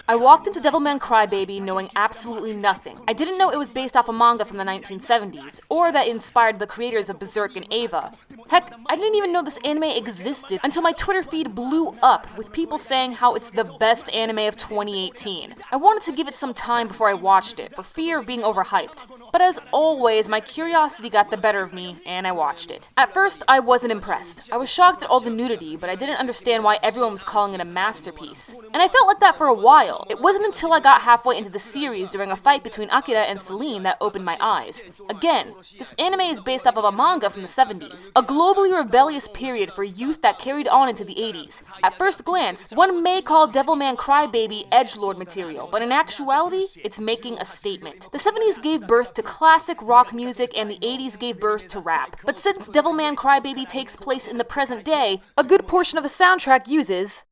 I walked into Devilman Crybaby knowing absolutely nothing. I didn't know it was based off a manga from the 1970s, or that it inspired the creators of Berserk and Eva. Heck, I didn't even know this anime existed until my Twitter feed blew up with people saying how it's the best anime of 2018. I wanted to give it some time before I watched it, for fear of being overhyped. But as always, my curiosity got the better of me, and I watched it. At first, I wasn't impressed. I was shocked at all the nudity, but I didn't understand why everyone was calling it a masterpiece. And I felt like that for a while. It wasn't until I got halfway into the series during a fight between Ikeda and Celine that opened my eyes. Again, this anime is based off of a manga from the 70s, a globally rebellious period for youth that carried on into the 80s. At first glance, one may call Devilman Crybaby edgelord material, but in actuality, it's making a statement. The 70s gave birth to classic rock music and the 80s gave birth to rap. But since Devilman Crybaby takes place in the present day, a good portion of the soundtrack uses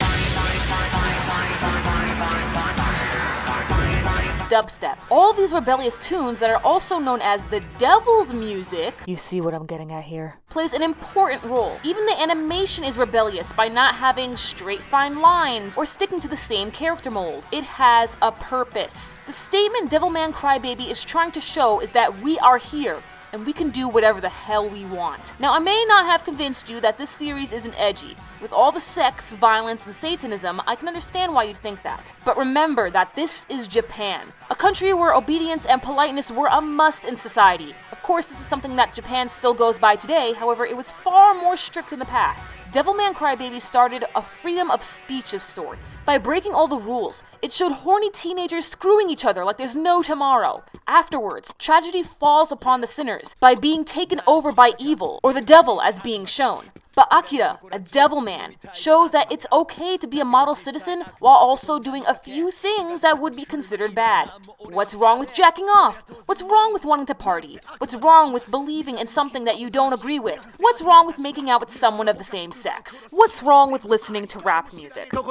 dubstep. All of these rebellious tunes that are also known as the devil's music, you see what I'm getting at here, plays an important role. Even the animation is rebellious by not having straight fine lines or sticking to the same character mold. It has a purpose. The statement Devilman Crybaby is trying to show is that we are here, and we can do whatever the hell we want. Now, I may not have convinced you that this series isn't edgy. With all the sex, violence, and Satanism, I can understand why you'd think that. But remember that this is Japan, a country where obedience and politeness were a must in society. Of course, this is something that Japan still goes by today, however, it was far more strict in the past. Devilman Crybaby started a freedom of speech of sorts. By breaking all the rules, it showed horny teenagers screwing each other like there's no tomorrow. Afterwards, tragedy falls upon the sinners by being taken over by evil, or the devil as being shown. But Akira, a devil man, shows that it's okay to be a model citizen while also doing a few things that would be considered bad. What's wrong with jacking off? What's wrong with wanting to party? What's wrong with believing in something that you don't agree with? What's wrong with making out with someone of the same sex? What's wrong with listening to rap music? Now,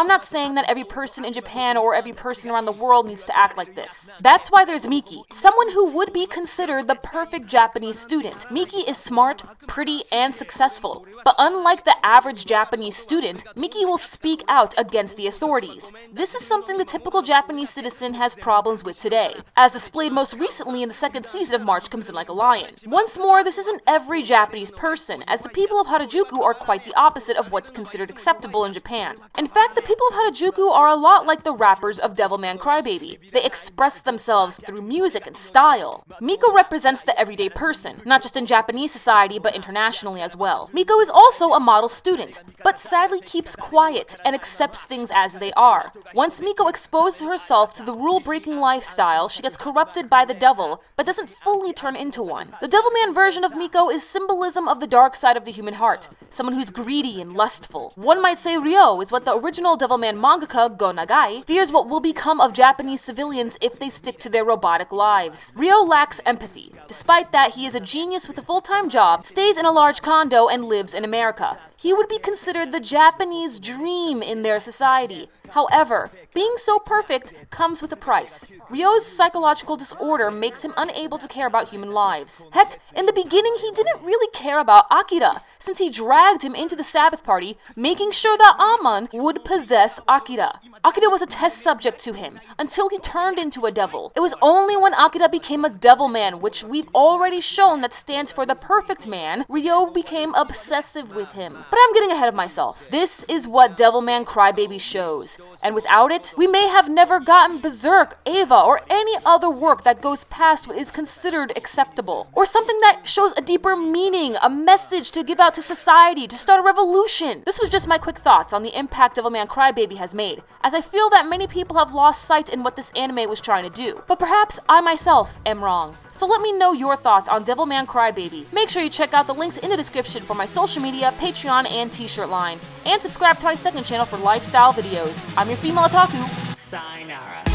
I'm not saying that every person in Japan or every person around the world needs to act like this. That's why there's Miki, someone who would be considered the perfect Japanese student. Miki is smart, pretty, and successful. But unlike the average Japanese student, Miki will speak out against the authorities. This is something the typical Japanese citizen has problems with today, as displayed most recently in the second season of March Comes In Like a Lion. Once more, this isn't every Japanese person, as the people of Harajuku are quite the opposite of what's considered acceptable in Japan. In fact, the people of Harajuku are a lot like the rappers of Devilman Crybaby. They express themselves through music and style. Miko represents the everyday person, not just in Japanese society but internationally as well. Miko is also a model student, but sadly keeps quiet and accepts things as they are. Once Miko exposes herself to the rule-breaking lifestyle, she gets corrupted by the devil, but doesn't fully turn into one. The Devilman version of Miko is symbolism of the dark side of the human heart, someone who's greedy and lustful. One might say Ryo is what the original Devilman mangaka, Go Nagai, fears what will become of Japanese civilians if they stick to their robotic lives. Ryo lacks empathy. Despite that, he is a genius with a full-time job, stays in a large condo, and lives in America. He would be considered the Japanese dream in their society. However, being so perfect comes with a price. Ryo's psychological disorder makes him unable to care about human lives. Heck, in the beginning he didn't really care about Akira, since he dragged him into the Sabbath party, making sure that Amon would possess Akira. Akira was a test subject to him, until he turned into a devil. It was only when Akira became a devil man, which we've already shown that stands for the perfect man, Ryo became obsessive with him. But I'm getting ahead of myself. This is what Devilman Crybaby shows, and without it, we may have never gotten Berserk, Eva, or any other work that goes past what is considered acceptable, or something that shows a deeper meaning, a message to give out to society, to start a revolution. This was just my quick thoughts on the impact Devilman Crybaby has made, as I feel that many people have lost sight in what this anime was trying to do. But perhaps I myself am wrong. So let me know your thoughts on Devilman Crybaby. Make sure you check out the links in the description for my social media, Patreon, and t-shirt line. And subscribe to my second channel for lifestyle videos. I'm your female otaku. Sayonara.